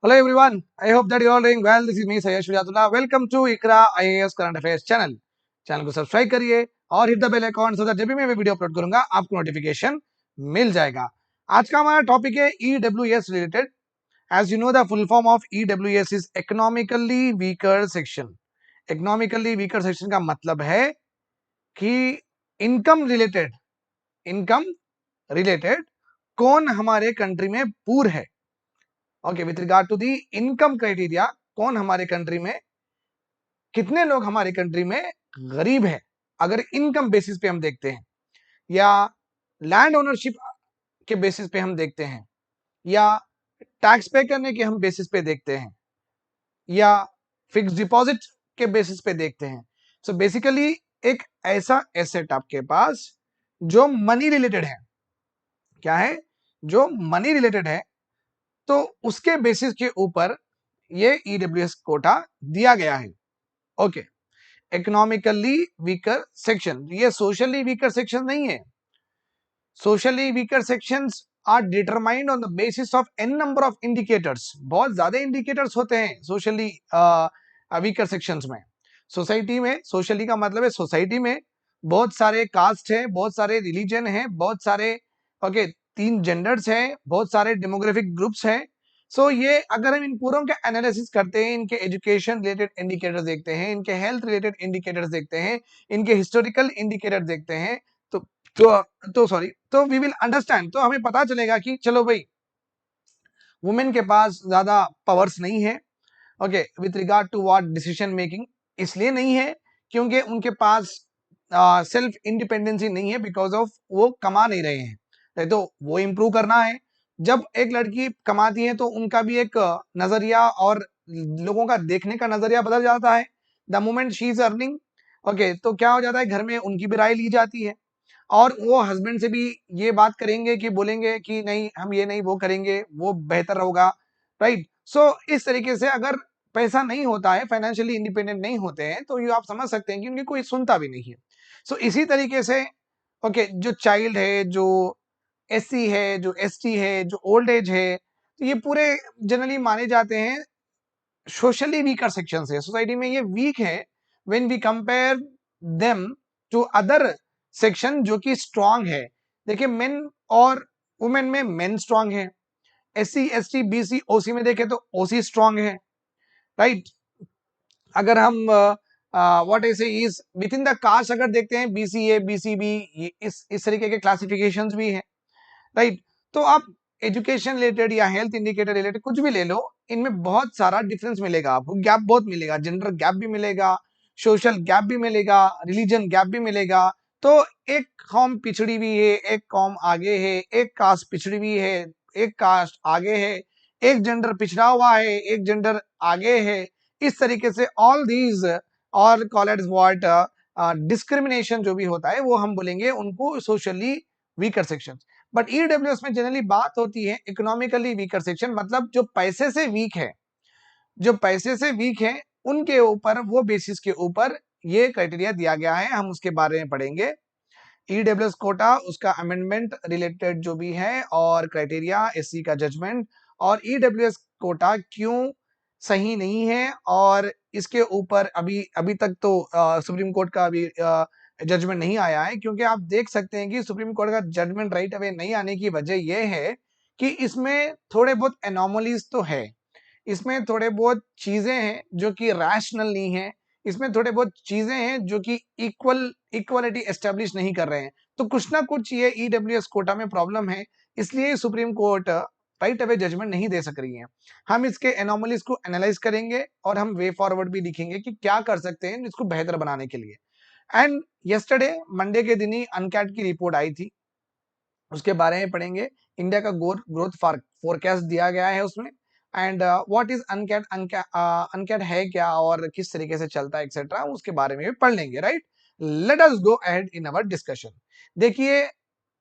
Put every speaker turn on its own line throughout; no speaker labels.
Hello everyone, I hope that you are all doing well. This is me Sayyid Shujatullah. Welcome to ICRA IAS Current Affairs channel. Channel को subscribe करिए और hit the bell icon so that जब भी मैं video upload करूंगा आपको notification मिल जाएगा। आज का हमारा टॉपिक है EWS related. As you know the full form of EWS is economically weaker section. Economically weaker section का मतलब है कि इनकम रिलेटेड कौन हमारे कंट्री में पूर है। Okay, with regard to the income criteria, कौन हमारे कंट्री में, कितने लोग हमारे कंट्री में गरीब है, अगर इनकम बेसिस पे हम देखते हैं, या लैंड ओनरशिप के बेसिस पे हम देखते हैं, या टैक्स पे करने के हम बेसिस पे देखते हैं, या फिक्स डिपॉजिट के बेसिस पे देखते हैं। सो बेसिकली एक ऐसा एसेट आपके पास जो मनी रिलेटेड है, क्या है, जो मनी रिलेटेड है, तो उसके बेसिस के ऊपर ये ईडब्ल्यूएस कोटा दिया गया है। ओके, इकोनॉमिकली वीकर सेक्शन, ये सोशली वीकर सेक्शन नहीं है। Socially weaker sections are determined on the basis of an number of indicators. बहुत ज्यादा इंडिकेटर्स होते हैं सोशली वीकर सेक्शंस में। सोसाइटी में, सोशली का मतलब है सोसाइटी में बहुत सारे कास्ट है, बहुत सारे रिलीजन है, बहुत सारे ओके 3 जेंडर्स हैं, बहुत सारे डेमोग्राफिक ग्रुप्स हैं। सो ये अगर हम इन पूरों का एनालिसिस करते हैं, इनके एजुकेशन रिलेटेड इंडिकेटर्स देखते हैं, इनके हेल्थ रिलेटेड इंडिकेटर्स देखते हैं, इनके हिस्टोरिकल इंडिकेटर देखते हैं, तो वी विल अंडरस्टैंड, तो हमें पता चलेगा कि चलो भाई वुमेन के पास ज्यादा पावर्स नहीं है। Okay, with regard to what decision making, इसलिए नहीं है क्योंकि उनके पास सेल्फ इंडिपेंडेंसी नहीं है, बिकॉज ऑफ वो कमा नहीं रहे हैं। तो वो इम्प्रूव करना है। जब एक लड़की कमाती है तो उनका भी एक नजरिया और लोगों का देखने का नजरिया बदल जाता है। The moment she is earning, okay, तो क्या हो जाता है, घर में उनकी भी राय ली जाती है और वो हस्बैंड से भी ये बात करेंगे कि बोलेंगे कि नहीं हम ये नहीं वो करेंगे, वो बेहतर होगा, राइट। सो इस तरीके से अगर पैसा नहीं होता है, फाइनेंशियली इंडिपेंडेंट नहीं होते हैं, तो ये आप समझ सकते हैं कि उनकी कोई सुनता भी नहीं है। सो इसी तरीके से ओके, जो चाइल्ड है, जो एससी है, जो एसटी है, जो ओल्ड एज है, तो ये पूरे जनरली माने जाते हैं सोशली वीकर सेक्शन है। सोसाइटी में ये वीक है when we compare them to other section जो कि स्ट्रांग है। देखिए मेन और वुमेन में मेन स्ट्रांग है, एससी एसटी बीसी ओसी में देखें तो ओसी स्ट्रांग है, राइट। अगर हम what I say is within the caste अगर देखते हैं, बीसीए बीसीबी, इस तरीके के क्लासिफिकेशंस भी हैं, राइट। तो आप एजुकेशन रिलेटेड या हेल्थ इंडिकेटर रिलेटेड कुछ भी ले लो, इनमें बहुत सारा डिफरेंस मिलेगा आपको, गैप बहुत मिलेगा, जेंडर गैप भी मिलेगा, सोशल गैप भी मिलेगा, रिलीजन गैप भी मिलेगा। तो एक कौम पिछड़ी हुई है, एक कौम आगे है, एक कास्ट पिछड़ी हुई है, एक कास्ट आगे है, एक जेंडर पिछड़ा हुआ है, एक जेंडर आगे है। इस तरीके से ऑल दीज और कॉल इट व्हाट डिस्क्रिमिनेशन जो भी होता है वो हम बोलेंगे उनको socially weaker section. But EWS में जनरली बात होती है इकोनॉमिकली वीकर सेक्शन, मतलब जो पैसे से वीक है, जो पैसे से वीक है उनके ऊपर, वो बेसिस के ऊपर ये क्राइटेरिया दिया गया है। हम उसके बारे में पढ़ेंगे, ईडब्ल्यूएस कोटा, उसका अमेंडमेंट रिलेटेड जो भी है, और क्राइटेरिया, एससी का जजमेंट, और ईडब्ल्यूएस कोटा क्यों सही नहीं है। और इसके ऊपर अभी अभी तक तो सुप्रीम कोर्ट का अभी जजमेंट नहीं आया है, क्योंकि आप देख सकते हैं कि सुप्रीम कोर्ट का जजमेंट राइट अवे नहीं आने की वजह यह है कि इसमें थोड़े बहुत एनोमलीज तो है, इसमें थोड़े बहुत चीजें हैं जो कि रैशनल नहीं है, इसमें थोड़े बहुत चीजें हैं जो कि इक्वलिटी एस्टेब्लिश नहीं कर रहे हैं। तो कुछ ना कुछ ये ईडब्ल्यूएस कोटा में प्रॉब्लम है, इसलिए supreme court right away judgement नहीं दे सक रही है। हम इसके एनोमलीज को एनालाइज करेंगे और हम वे फॉरवर्ड भी लिखेंगे कि क्या कर सकते हैं इसको बेहतर बनाने के लिए। एंड यस्टरडे मंडे के दिन ही अनकैट की रिपोर्ट आई थी, उसके बारे में पढ़ेंगे। इंडिया का ग्रोथ फोरकास्ट दिया गया है उसमें, एंड व्हाट इज अनकैट, अनकैट है क्या और किस तरीके से चलता है एक्सेट्रा, उसके बारे में भी पढ़ लेंगे, right. Let us go ahead in our discussion. देखिए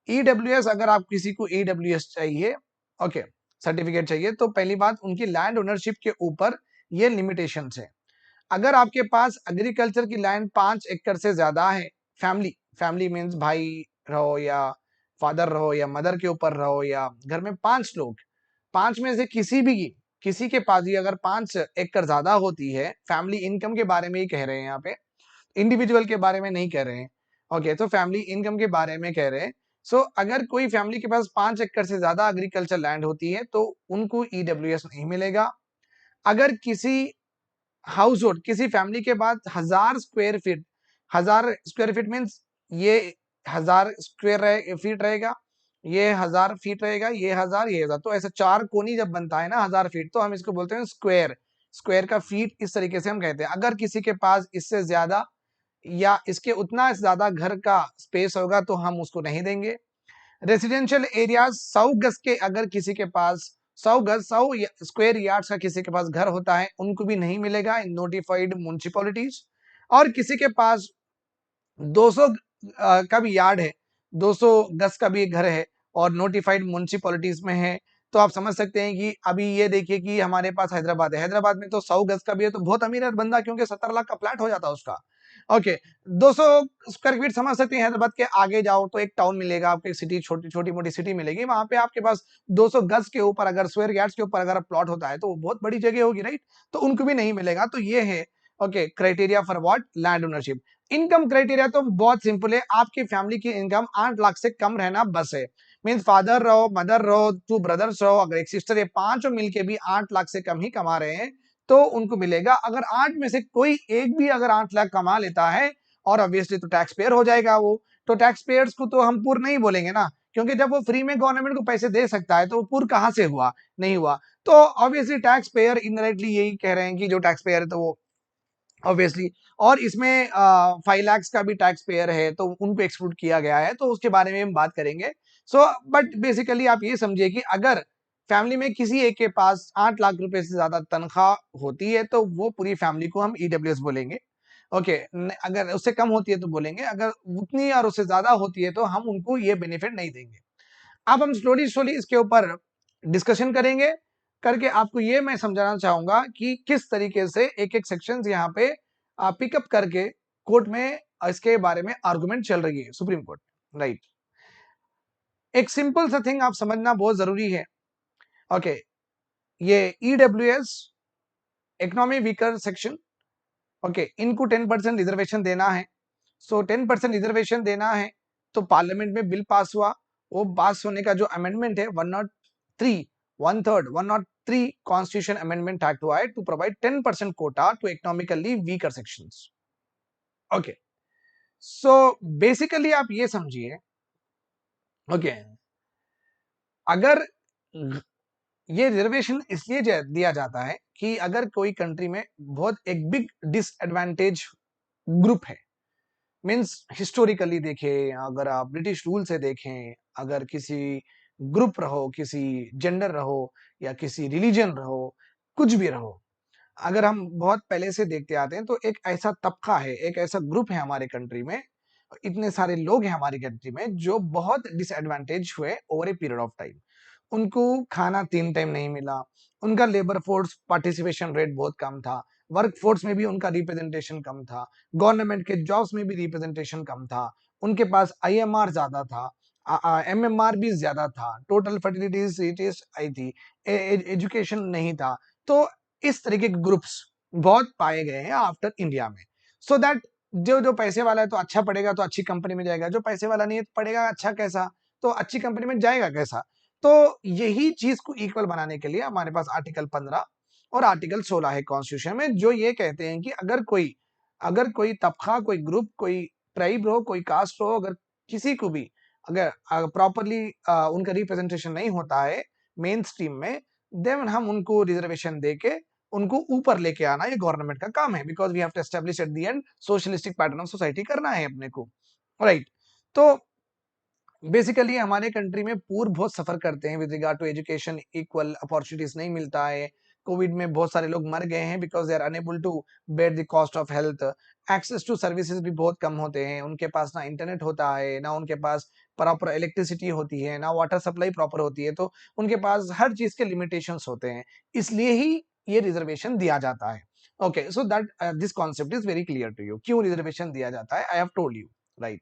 ईडब्ल्यूएस, अगर आप किसी को ईडब्ल्यूएस चाहिए, ओके, सर्टिफिकेट चाहिए, तो पहली बात उनकी लैंड ओनरशिप के ऊपर ये लिमिटेशन है। अगर आपके पास एग्रीकल्चर की लैंड 5 एकड़ से ज्यादा है, फैमिली, फैमिली मीन्स भाई रहो या फादर रहो या मदर के ऊपर रहो, या घर में 5 लोग, 5 में से किसी भी की किसी के पास भी अगर 5 एकड़ ज्यादा होती है, फैमिली इनकम के बारे में ही कह रहे हैं यहाँ पे, इंडिविजुअल के बारे में नहीं कह रहे हैं। ओके, तो फैमिली इनकम के बारे में कह रहे हैं। सो अगर कोई फैमिली के पास 5 एकड़ से ज्यादा एग्रीकल्चर लैंड होती है तो उनको ईडब्ल्यूएस नहीं मिलेगा। अगर किसी हाउस होल्ड, किसी फैमिली के पास 1000 square feet, 1000 square feet means ये 1000 स्क्वायर फीट रहेगा, ये 1000 फीट रहेगा, ये 1000, ये 1000, तो ऐसा 4 कोनी जब बनता है ना 1000 फीट, तो हम इसको बोलते हैं स्क्वायर। स्क्वायर का फीट इस तरीके से हम कहते हैं। अगर किसी के पास इससे ज्यादा या इसके उतना ज्यादा घर का स्पेस होगा तो हम उसको नहीं देंगे। रेसिडेंशियल एरिया 100 गज के, अगर किसी के पास 100 गज 100 स्क्वायर यार्ड्स का किसी के पास घर होता है, उनको भी नहीं मिलेगा इन नोटिफाइड म्युनिसिपैलिटीज। और किसी के पास 200 का भी यार्ड है, 200 गज का भी एक घर है और नोटिफाइड म्युनिसिपैलिटीज में है, तो आप समझ सकते हैं कि अभी ये देखिए कि हमारे पास हैदराबाद है, हैदराबाद में तो 100 गज का भी है तो बहुत अमीर है बंदा, क्योंकि 70 लाख का फ्लैट हो जाता है उसका। ओके, 200 स्क्वायर फीट समझ सकते हैं। हैदराबाद के आगे जाओ तो एक टाउन मिलेगा आपको, एक सिटी, छोटी छोटी मोटी सिटी मिलेगी, वहां पे आपके पास 200 गज के ऊपर अगर स्क्वायर यार्ड्स के ऊपर अगर प्लॉट होता है तो वो बहुत बड़ी जगह होगी, राइट? तो उनको भी नहीं मिलेगा। तो ये है okay criteria for what, land ownership. Income criteria तो बहुत सिंपल है, आपकी फैमिली की इनकम 8 लाख से कम रहना बस है। मीन्स फादर रहो, मदर रहो, 2 ब्रदर्स रहो, अगर एक सिस्टर है, पांचों मिलके भी 8 लाख से कम ही कमा रहे हैं तो उनको मिलेगा। अगर 8 में से कोई एक भी अगर 8 लाख कमा लेता है, और ऑब्वियसली तो टैक्स पेयर हो जाएगा वो, तो टैक्स पेयर्स को तो हम पूर नहीं बोलेंगे ना, क्योंकि जब वो फ्री में गवर्नमेंट को पैसे दे सकता है तो वो पूर कहां से हुआ, नहीं हुआ। तो ऑब्वियसली टैक्स पेयर इनडायरेक्टली यही कह रहे हैं कि जो टैक्स पेयर है तो वो ऑब्वियसली, और इसमें 5 लाख का भी टैक्स पेयर है तो उनको एक्सक्लूड किया गया है, तो उसके बारे में हम बात करेंगे। सो बट बेसिकली आप ये समझिए कि अगर फैमिली में किसी एक के पास 8 लाख रुपए से ज्यादा तनख्वाह होती है तो वो पूरी फैमिली को हम ईडब्ल्यूएस बोलेंगे। ओके, अगर उससे कम होती है तो बोलेंगे, अगर उतनी और उससे ज्यादा होती है तो हम उनको ये बेनिफिट नहीं देंगे। अब हम स्लोली स्लोली इसके ऊपर डिस्कशन करेंगे, करके आपको ये मैं समझाना चाहूंगा कि किस तरीके से एक एक सेक्शंस यहाँ पे पिकअप करके कोर्ट में इसके बारे में आर्गुमेंट चल रही है सुप्रीम कोर्ट, राइट? एक सिंपल सा थिंग आप समझना बहुत जरूरी है। ओके, ये EWS, economy weaker section, okay, इनको 10% रिजर्वेशन देना है। सो 10% रिजर्वेशन देना है तो पार्लियामेंट में बिल पास हुआ। वो पास होने का जो अमेंडमेंट है 103, 1/3 103 कॉन्स्टिट्यूशन अमेंडमेंट एक्ट हुआ है to provide 10% quota to economically weaker sections. Okay, so basically आप ये समझिए, ओके, अगर ये रिजर्वेशन इसलिए दिया जाता है कि अगर कोई कंट्री में बहुत एक बिग डिसएडवांटेज ग्रुप है, मीन्स हिस्टोरिकली देखें, अगर आप ब्रिटिश रूल से देखें, अगर किसी ग्रुप रहो, किसी जेंडर रहो, या किसी रिलीजन रहो, कुछ भी रहो, अगर हम बहुत पहले से देखते आते हैं तो एक ऐसा तबका है, एक ऐसा ग्रुप है हमारे कंट्री में, इतने सारे लोग हैं हमारी कंट्री में जो बहुत डिसएडवांटेज हुए over a period of time. उनको खाना 3 टाइम नहीं मिला, उनका लेबर फोर्स पार्टिसिपेशन रेट बहुत कम था, वर्क फोर्स में भी उनका रिप्रेजेंटेशन कम था, गवर्नमेंट के जॉब्स में भी रिप्रेजेंटेशन कम था, उनके पास आईएमआर ज्यादा था, एमएमआर भी ज्यादा था, टोटल फर्टिलिटी रेट आई थी, एजुकेशन नहीं था। तो इस तरीके के ग्रुप्स बहुत पाए गए हैं आफ्टर इंडिया में। सो दैट जो जो पैसे वाला है तो अच्छा पढ़ेगा तो अच्छी कंपनी में जाएगा, जो पैसे वाला नहीं है तो पढ़ेगा अच्छा कैसा, तो अच्छी कंपनी में जाएगा कैसा। तो यही चीज को इक्वल बनाने के लिए हमारे पास आर्टिकल 15 और आर्टिकल 16 है कॉन्स्टिट्यूशन में, जो ये कहते हैं कि अगर कोई तबका, कोई ग्रुप, कोई ट्राइब हो, कोई कास्ट हो, अगर किसी को भी अगर प्रॉपरली उनका रिप्रेजेंटेशन नहीं होता है मेन स्ट्रीम में, देन हम उनको रिजर्वेशन देके उनको ऊपर लेके आना ये गवर्नमेंट का काम है, because we have to establish at the end socialistic pattern of society करना है अपने को, राइट? तो बेसिकली हमारे कंट्री में पूर बहुत सफर करते हैं with regard to education, equal opportunities नहीं मिलता है। कोविड में बहुत सारे लोग मर गए हैं because they are unable to bear the cost of health. Access to services भी बहुत कम होते हैं, उनके पास ना इंटरनेट होता है, ना उनके पास प्रॉपर इलेक्ट्रिसिटी होती है, ना वाटर सप्लाई प्रॉपर होती है, तो उनके पास हर चीज के लिमिटेशंस होते हैं, इसलिए ही ये रिजर्वेशन दिया जाता है। Okay, so that this concept is very clear to you, क्यों रिजर्वेशन दिया जाता है, I have told you, right?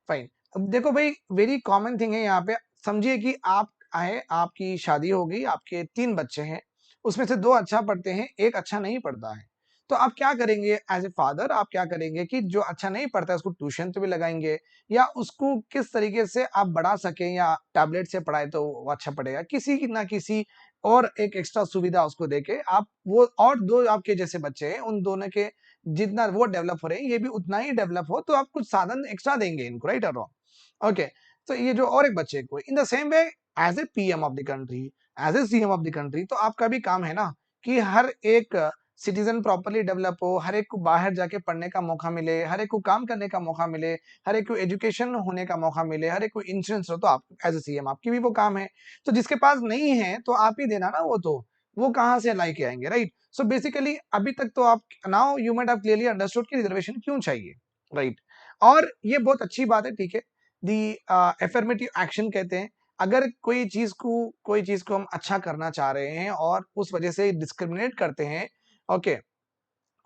Fine. अब देखो भाई, वेरी कॉमन थिंग है यहाँ पे, समझिए कि आप आए, आपकी शादी हो गई, आपके 3 बच्चे हैं, उसमें से 2 अच्छा पढ़ते हैं, 1 अच्छा नहीं पढ़ता है। तो आप क्या करेंगे एज़ ए फादर, आप क्या करेंगे कि जो अच्छा नहीं पढ़ता है उसको ट्यूशन पे भी लगाएँगे, या उसको किस तरीके से आप बढ़ा सकें, या टैबलेट से पढ़ाएँ तो वो अच्छा पढ़ेगा। किसी की ना किसी और एक एक्स्ट्रा सुविधा उसको देके आप वो, और 2 आपके जैसे बच्चे हैं, उन दोनों के जितना वो डेवलप हो रहे हैं, ये भी उतना ही डेवलप हो, तो आप कुछ साधन एक्स्ट्रा देंगे इनको, राइट और रॉन्ग? ओके, तो ये जो और एक बच्चे को in the same way as A PM of the country, as a CM of the country, तो आपका भी काम है ना कि हर एक सिटीजन प्रॉपर्ली डेवलप हो, हर एक को बाहर जाके पढ़ने का मौका मिले, हर एक को काम करने का मौका मिले, हर एक को एजुकेशन होने का मौका मिले, हर एक को इंश्योरेंस हो, तो आप एज़ ए सीएम आपकी भी वो काम है। तो जिसके पास नहीं है तो आप ही देना ना वो कहाँ से लाई के आएँगे, राइट? सो बेसिकली अभी तक तो आप now you might have clearly understood कि रिजर्वेशन क्यों चाहिए, राइट? और ये बहुत अच्छी बात है, ठीक है? दी अफर्मेटिव एक्शन कहते हैं, अगर कोई चीज़ को हम अच्छा करना चाह रहे हैं और उस वजह से डिस्क्रिमिनेट करते हैं, ओके,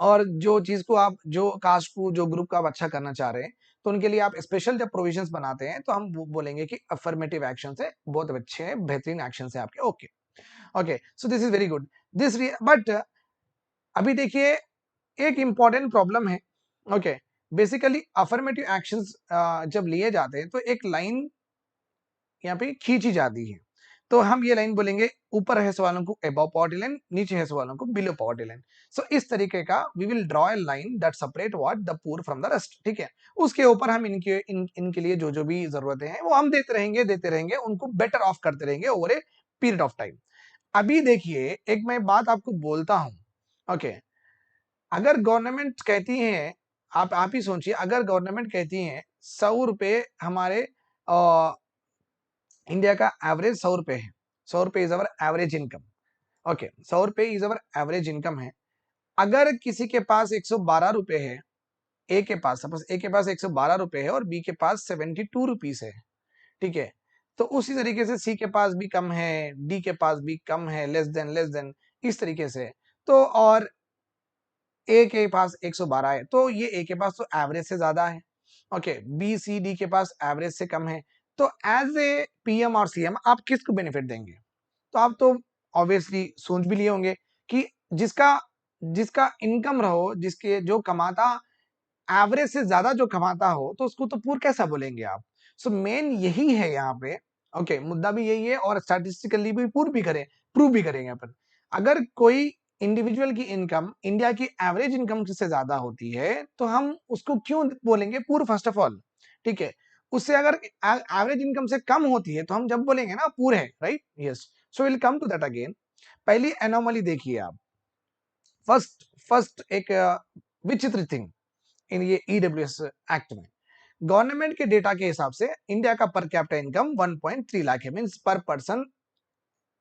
और जो चीज़ को आप जो कास्ट को, जो ग्रुप को आप अच्छा करना चाह रहे हैं, तो उनके लिए आप स्पेशल जब प्रोविजंस बनाते हैं, तो हम वो बोलेंगे कि अफर्मेटिव एक्शंस है, बहुत अच्छे हैं, बेहतरीन एक्शंस है आपके, okay. Okay, so this is very good. But अभी देखिए एक इंपॉर्टेंट प्रॉब्लम है, ओके। बेसिकली अफर्मेटिव एक्शंस जब लिए जाते हैं तो एक लाइन यहाँ पे खींची जाती है, तो हम ये लाइन बोलेंगे, ऊपर है सवालों को अबव पॉवर्टी लाइन, नीचे है सवालों को बिलो पॉवर्टी लाइन। सो इस तरीके का we will draw a line that separate what the poor from the rest, ठीक है। उसके ऊपर हम इनके लिए जो जो भी जरूरतें हैं वो हम देते रहेंगे, उनको बेटर ऑफ करते रहेंगे over a period of time. अभी देखिए एक मैं बात आपको बोलता हूं, ओके। अगर गवर्नमेंट कहती है, आप ही सोचिए, अगर गवर्नमेंट कहती है 100 रुपए हमारे इंडिया का एवरेज 100 रुपए है, 100 रुपए is our average income, okay, 100 रुपए इज अवर एवरेज इनकम है। अगर किसी के पास 112 रुपए है, ए के पास, सपोज ए के पास 112 रुपए है और बी के पास 72 रुपीज है, ठीक है। तो उसी तरीके से सी के पास भी कम है, डी के पास भी कम है, लेस देन इस तरीके से। तो और ए के पास 112 है, तो ये ए के पास तो एवरेज से ज्यादा है, ओके। बी सी डी के पास एवरेज से कम है। तो एज ए पीएम और सीएम आप किसको बेनिफिट देंगे? तो आप तो ऑब्वियसली सोच भी लिए होंगे कि जिसका जिसका इनकम रहो, जिसके जो कमाता एवरेज से ज्यादा जो कमाता हो, तो उसको तो पूर कैसा बोलेंगे आप? सो मेन यही है यहाँ पे, ओके, मुद्दा भी यही है, और स्टैटिस्टिकली भी प्रूव भी करेंगे अपन। अगर कोई इंडिविजुअल की इनकम इंडिया की एवरेज इनकम से ज्यादा होती है, तो हम उसको क्यों बोलेंगे पुअर, फर्स्ट ऑफ ऑल, ठीक है। उससे अगर एवरेज इनकम से कम होती है तो हम जब बोलेंगे ना पुअर है, right? Yes, so will come to that again. पहली एनोमली देखिए आप, फर्स्ट एक विचित्र थिंग इन ये ईडब्ल्यूएस एक्ट में, गवर्नमेंट के डेटा के हिसाब से इंडिया का पर कैपिटा इनकम 1.3 लाख है, मींस पर person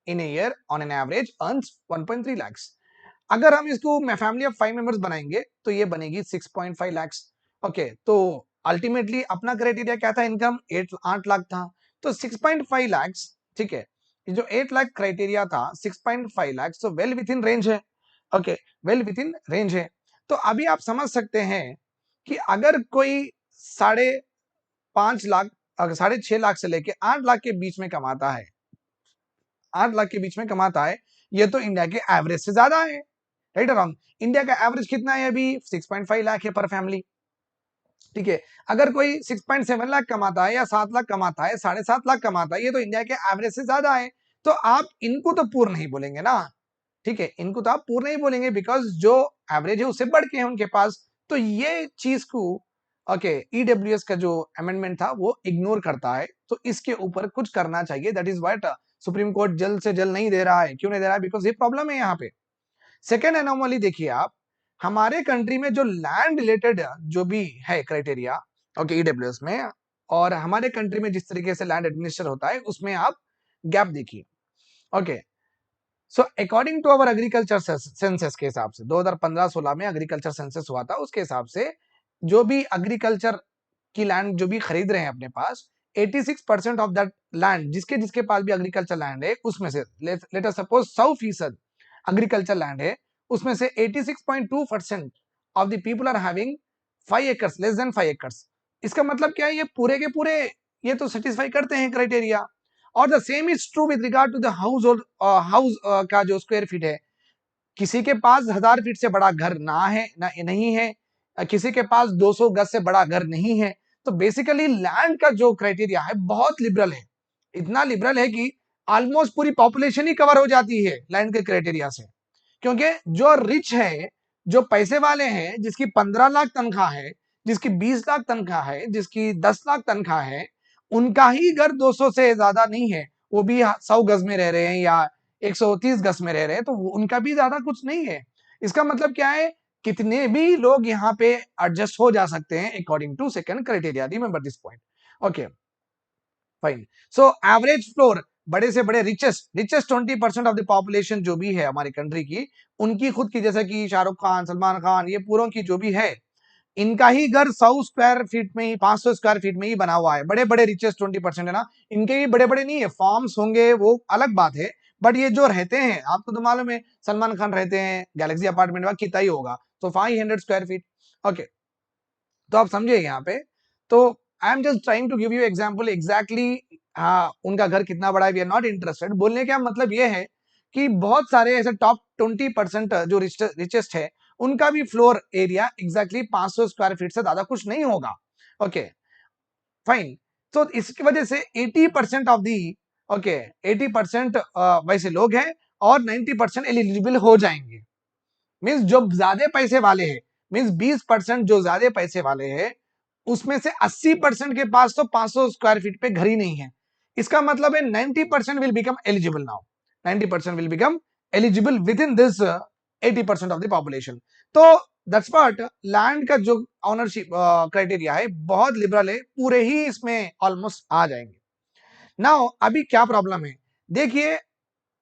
in a year on an average earns 1.3 lakh. अगर हम इसको फैमिली ऑफ 5 मेंबर्स बनाएंगे तो ये बनेगी 6.5 लाख, ओके। तो अल्टीमेटली अपना क्राइटेरिया क्या था, इनकम 8 लाख था, तो 6.5 लाख, ठीक है। ये जो 8 लाख क्राइटेरिया था, 6.5 lakh, so well within range है, okay, well within range है। तो अभी आप समझ सकते हैं कि अगर कोई 5.5 लाख, अगर 6.5 लाख से लेके 8 लाख के बीच में कमाता है, 8 लाख के बीच में कमाता है, ये तो इंडिया के एवरेज से ज्यादा है, राइट और रॉन्ग? इंडिया का एवरेज कितना है अभी? 6.5 लाख है पर फैमिली, ठीक है। अगर कोई 6.7 लाख कमाता है या 7 लाख कमाता है, 7.5 लाख कमाता है, ये तो इंडिया के एवरेज से ज्यादा है। तो आप इनको तो पूर्ण नहीं बोलेंगे ना, ठीक है, इनको तो आप पूर्ण नहीं बोलेंगे, बिकॉज जो एवरेज है उससे बढ़ के है उनके पास। तो ये चीज को, ओके, ईडब्ल्यूएस का जो अमेंडमेंट था वो इग्नोर करता है, तो इसके ऊपर कुछ करना चाहिए। That is what supreme court जल्द से जल्द नहीं दे रहा है। क्यों नहीं दे रहा है? बिकॉज ये प्रॉब्लम है यहाँ पे। सेकेंड एनोमली देखिए आप, हमारे कंट्री में जो लैंड रिलेटेड जो भी है क्राइटेरिया, ओके, ईडब्ल्यूएस में, और हमारे कंट्री में जिस तरीके से लैंड एडमिनिस्टर होता है, उसमें आप गैप देखिए, okay. So according to our agriculture census के हिसाब से 2015-16 में एग्रीकल्चर सेंसस हुआ था, उसके हिसाब से जो भी एग्रीकल्चर की लैंड जो भी खरीद रहे हैं अपने पास, 86% ऑफ दैट लैंड, जिसके जिसके पास भी एग्रीकल्चर लैंड है, उसमें से let us suppose 100% agriculture land है, उसमें से 86.2% of the people are having 5 acres, less than 5 acres. इसका मतलब क्या है? ये पूरे के पूरे ये तो सेटिस्फाई करते हैं क्राइटेरिया। और the same is true with regard to the household house का जो स्क्वायर फीट है, किसी के पास 1000 फीट से बड़ा घर ना है ना नहीं है, किसी के पास 200 गज से बड़ा घर नहीं है। तो बेसिकली लैंड का जो क्राइटेरिया है बहुत लिबरल है, इतना लिबरल है कि ऑलमोस्ट पूरी पॉपुलेशन ही कवर हो जाती है लैंड के क्राइटेरिया से। क्योंकि जो रिच है, जो पैसे वाले हैं, जिसकी 15 लाख तनख्वाह है, जिसकी 20 लाख तनख्वाह है, जिसकी 10 लाख तनख्वाह है, उनका ही घर 200 से ज्यादा नहीं है, वो भी 100 गज में रह रहे हैं या 130 गज में रह रहे हैं, तो उनका भी ज्यादा कुछ नहीं है। इसका मतलब क्या है, कितने भी लोग यहाँ पे एडजस्ट हो जा सकते हैं according to second criteria. Remember this point. Okay fine. So average floor, बड़े से बड़े रिचेस्ट 20% ऑफ द पॉपुलेशन जो भी है हमारी कंट्री की, उनकी खुद की, जैसे कि शाहरुख खान, सलमान खान, ये पूरों की जो भी है, इनका ही घर 100 स्क्वायर फीट में ही, 500 स्क्वायर फीट में ही बना हुआ है। बड़े बड़े रिचेस्ट 20% है ना, इनके भी बड़े बड़े नहीं है, फॉर्म्स होंगे वो अलग बात है, बट ये जो रहते हैं, आपको तो मालूम है सलमान खान रहते हैं गैलेक्सी अपार्टमेंट में, कितना ही होगा, तो 500 स्क्वायर फीट। ओके, तो आप समझिए यहाँ पे। तो I am just trying to give you example exactly, हाँ उनका घर कितना बड़ा है, वी आर नॉट इंटरेस्टेड। बोलने का मतलब ये है कि बहुत सारे ऐसे टॉप 20% जो रिचेस्ट है, उनका भी floor area exactly 500 square feet से ज्यादा कुछ नहीं होगा। Okay fine. तो इसकी वजह से 80% ऑफ दी, ओके 80% वैसे लोग हैं और 90% एलिजिबल हो जाएंगे। मीन्स जो ज्यादा पैसे वाले हैं, मीन्स 20% जो ज्यादा पैसे वाले हैं, उसमें से 80% के पास तो 500 स्क्वायर फीट पे घर ही नहीं है। इसका मतलब है 90% will become eligible now, 90% will become eligible with in this 80% of the population. तो दैट्स व्हाट लैंड का जो ऑनरशिप क्राइटेरिया है बहुत लिबरल है, पूरे ही इसमें ऑलमोस्ट आ जाएंगे। नाउ अभी क्या प्रॉब्लम है, देखिए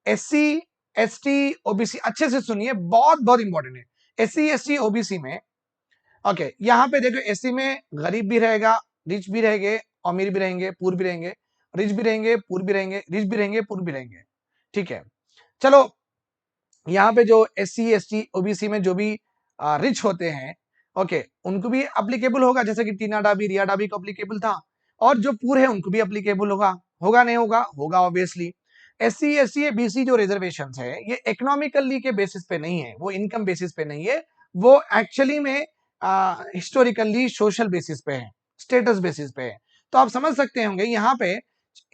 एससी एसटी ओबीसी, अच्छे से सुनिए, बहुत बहुत इंपॉर्टेंट है। एससी एसटी ओबीसी में, ओके यहाँ पे देखो, एससी में गरीब भी रहेगा, रिच भी रहेंगे, अमीर भी रहेंगे, पूर भी रहेंगे, रिच भी रहेंगे, पूर भी रहेंगे, रिच भी रहेंगे, पूर भी रहेंगे। ठीक है, चलो यहाँ पे जो एससी एसटी ओबीसी में जो भी रिच होते हैं, ओके उनको भी अप्लीकेबल होगा, जैसे कि टीना डाबी, रिया डाबी को अप्लीकेबल था, और जो पूर है उनको भी अप्लीकेबल होगा, होगा नहीं होगा, होगा ऑब्वियसली। एससी एससी बीसी जो रिजर्वेशन है, ये इकोनॉमिकली के बेसिस पे नहीं है, वो इनकम बेसिस पे नहीं है, वो एक्चुअली में हिस्टोरिकली सोशल बेसिस पे है, स्टेटस बेसिस पे है। तो आप समझ सकते होंगे यहाँ पे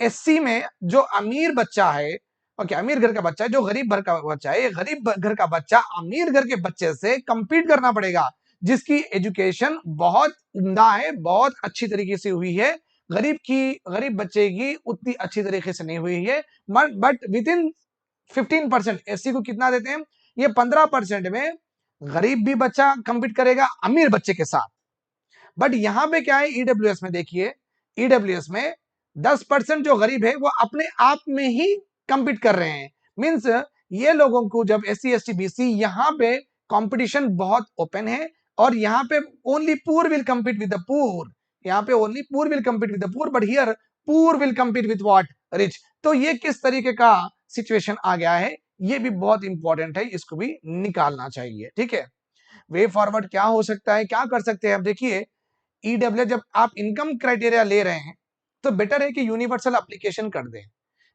एससी में जो अमीर बच्चा है, ओके अमीर घर का बच्चा है, जो गरीब घर का बच्चा है, ये गरीब घर का बच्चा अमीर घर के बच्चे से compete करना पड़ेगा, जिसकी एजुकेशन बहुत उम्दा है, बहुत अच्छी तरीके से हुई है। गरीब बच्चे की उतनी अच्छी तरीके से नहीं हुई है, बट विद इन 15% एससी को कितना देते हैं, ये 15% में गरीब भी बच्चा compete करेगा अमीर बच्चे के साथ। बट यहां पे क्या है, ईडब्ल्यूएस में देखिए, ईडब्ल्यूएस में 10% जो गरीब है वो अपने आप में ही compete कर रहे हैं। मींस ये लोगों को जब एससी एसटी बीसी, यहाँ पे कंपटीशन बहुत ओपन है, और यहाँ पे only poor will compete with the poor, यहाँ पे only poor will compete with the poor, but here poor will compete with what, rich. तो ये किस तरीके का सिचुएशन आ गया है, ये भी बहुत इंपॉर्टेंट है, इसको भी निकालना चाहिए। ठीक है, वे फॉरवर्ड क्या हो सकता है, क्या कर सकते हैं। अब देखिए ईडब्ल्यू जब आप इनकम क्राइटेरिया ले रहे हैं, तो बेटर है कि यूनिवर्सल एप्लीकेशन कर दें।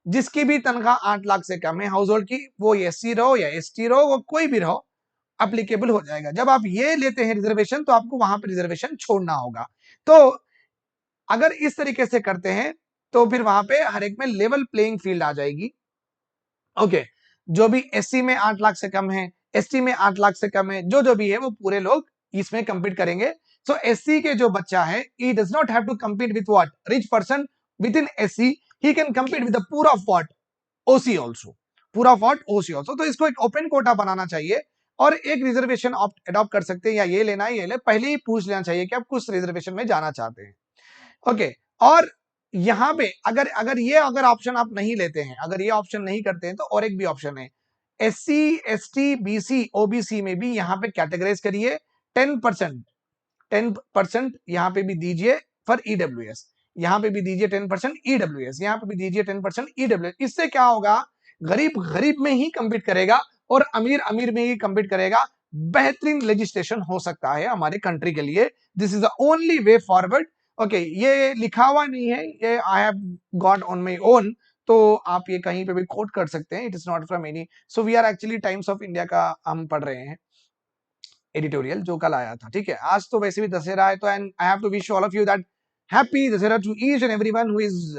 जिसकी भी तनख्वाह 8 लाख से कम है हाउस होल्ड की, वो एससी रहो या एसटी रहो, वो कोई भी रहो, अप्लीकेबल हो जाएगा। जब आप ये लेते हैं रिजर्वेशन, तो आपको वहां पर रिजर्वेशन छोड़ना होगा। तो अगर इस तरीके से करते हैं, तो फिर वहां पे हर एक में लेवल प्लेइंग फील्ड आ जाएगी। ओके, जो भी एससी में 8 लाख से कम है, एसटी में 8 लाख से कम है, जो भी है वो पूरे लोग इसमें compete करेंगे। सो एससी के जो बच्चा है, he does not have to compete with what rich person within SC, he can compete with the poor of what OC also, poor of what OC also। तो इसको एक ओपन कोटा बनाना चाहिए, और एक रिजर्वेशन अडॉप्ट कर सकते हैं, या ये लेना है, ये ले, पहले ही पूछ लेना चाहिए कि आप किस रिजर्वेशन में जाना चाहते हैं। ओके, और यहाँ पे अगर अगर ऑप्शन आप नहीं लेते हैं, अगर ये ऑप्शन नहीं करते हैं, तो और एक भी ऑप्शन है, एससी एसटी बीसी ओबीसी में भी यहाँ पे कैटेगराइज करिए, 10% यहाँ पे भी दीजिए फॉर ईडब्ल्यूएस, यहाँ पे भी दीजिए 10% ईडब्ल्यूएस, यहाँ पे भी दीजिए 10% ईडब्ल्यूएस। इससे क्या होगा, गरीब गरीब में ही compete करेगा, और अमीर अमीर में ही compete करेगा। बेहतरीन लेजिस्लेशन हो सकता है हमारे कंट्री के लिए। This is the only way forward. Okay, ये लिखा हुआ नहीं है, ये I have got on my own, तो आप ये कहीं पे भी कोट कर सकते हैं, it is not from any, so we are actually Times of India का हम पढ़ रहे हैं एडिटोरियल जो कल आया था, ठीक है। आज तो वैसे भी दशहरा है, तो and I have to wish all of you that happy Dussehra to each and everyone who is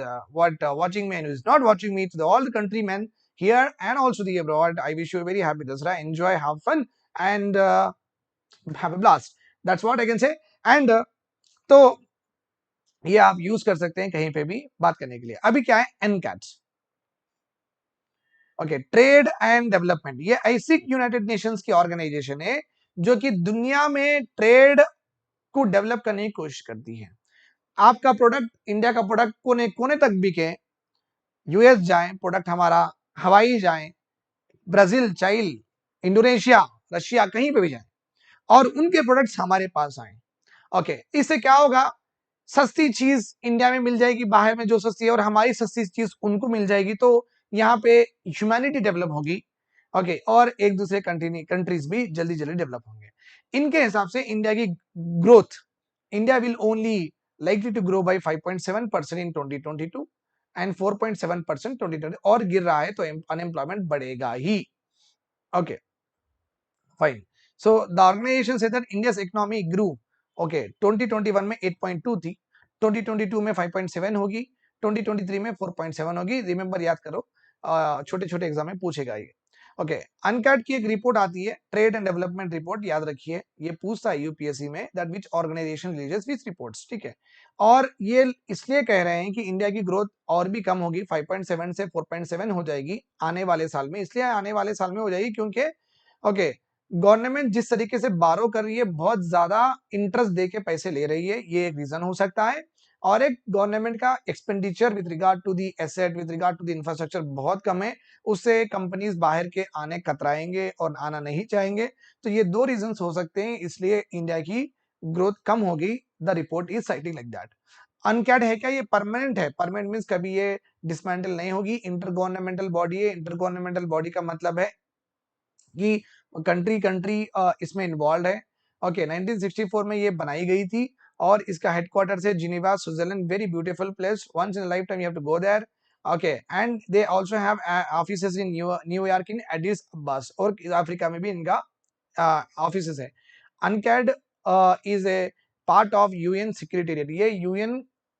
watching me and who is not watching me, to all the countrymen here and also the abroad. I wish you a very happy Dasara. Enjoy, have fun, and have a blast. That's what I can say. And तो ये आप use कर सकते हैं कहीं पे भी बात करने के लिए। अभी क्या है, एनकैट्स, ओके, ट्रेड एंड डेवलपमेंट। ये ऐसी यूनाइटेड नेशंस की ऑर्गेनाइजेशन है जो कि दुनिया में ट्रेड को डेवलप करने की कोशिश करती है। आपका प्रोडक्ट, इंडिया का प्रोडक्ट कोने कोने तक बिके, यूएस जाए प्रोडक्ट हमारा, हवाई जाए, ब्राजील, चाइल, इंडोनेशिया, रशिया, कहीं पे भी जाए और उनके प्रोडक्ट्स हमारे पास आए। ओके, इससे क्या होगा, सस्ती चीज इंडिया में मिल जाएगी, बाहर में जो सस्ती है, और हमारी सस्ती चीज उनको मिल जाएगी, तो यहाँ पे ह्यूमैनिटी डेवलप होगी। ओके, और एक दूसरे कंट्रीज भी जल्दी जल्दी डेवलप होंगे। इनके हिसाब से इंडिया की growth, India will only likely to grow by 5.7% in 2022 and 4.7% 2020, और गिर रहा है तो अनएम्प्लॉयमेंट बढ़ेगा ही। Okay, fine. So the organization से that India's economy grew, okay, 2021 में 8.2 थी, 2022 में 5.7 होगी, 2023 में 4.7 होगी। रिमेंबर, याद करो, छोटे छोटे एग्जाम में पूछेगा ये। ओके, अनकैट की एक रिपोर्ट आती है, ट्रेड एंड डेवलपमेंट रिपोर्ट, याद रखिए, ये पूछता है यूपीएससी में that which organization releases which reports, ठीक है। और ये इसलिए कह रहे हैं कि इंडिया की ग्रोथ और भी कम होगी, 5.7 से 4.7 हो जाएगी आने वाले साल में। इसलिए आने वाले साल में हो जाएगी क्योंकि ओके, गवर्नमेंट जिस तरीके से बारो कर रही है, बहुत ज्यादा इंटरेस्ट दे के पैसे ले रही है, ये एक रीजन हो सकता है। और एक गवर्नमेंट का expenditure with regard to the asset, with regard to the infrastructure बहुत कम है, उससे कंपनीज बाहर के आने कतराएंगे और आना नहीं चाहेंगे। तो ये दो रीजंस हो सकते हैं, इसलिए इंडिया की ग्रोथ कम होगी। The report is citing like that. अनकैट है क्या, ये परमानेंट है, परमानेंट मींस कभी ये डिसमेंटल नहीं होगी। इंटर गवर्नमेंटल बॉडी है, इंटर गवर्नमेंटल बॉडी का मतलब है कि कंट्री कंट्री इसमें इन्वॉल्व है। ओके, 1964 में ये बनाई गई थी और इसका हेडक्वार्टर है Geneva, Switzerland, very beautiful place, once in a lifetime you have to go there. Okay, and they also have offices in New York, in Addis Ababa, और अफ्रीका में भी इनका ऑफिसेस है। UNCTAD is a part of UN secretariat, ये UN,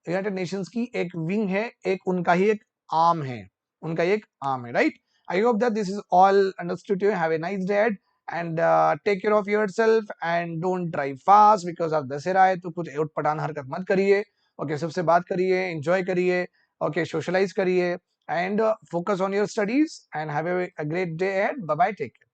United Nations की एक wing है, एक उनका ही एक आर्म है, उनका एक आर्म है, right. I hope that this is all understood to you. Have a nice day ahead and take care of yourself and don't drive fast because of Dussehra है, तो कुछ उठ पटांग हरकत मत करिए। ओके, सबसे बात करिए, एंजॉय करिए, ओके, सोशलाइज करिए, and focus on your studies and have a great day ahead. Bye bye, take care.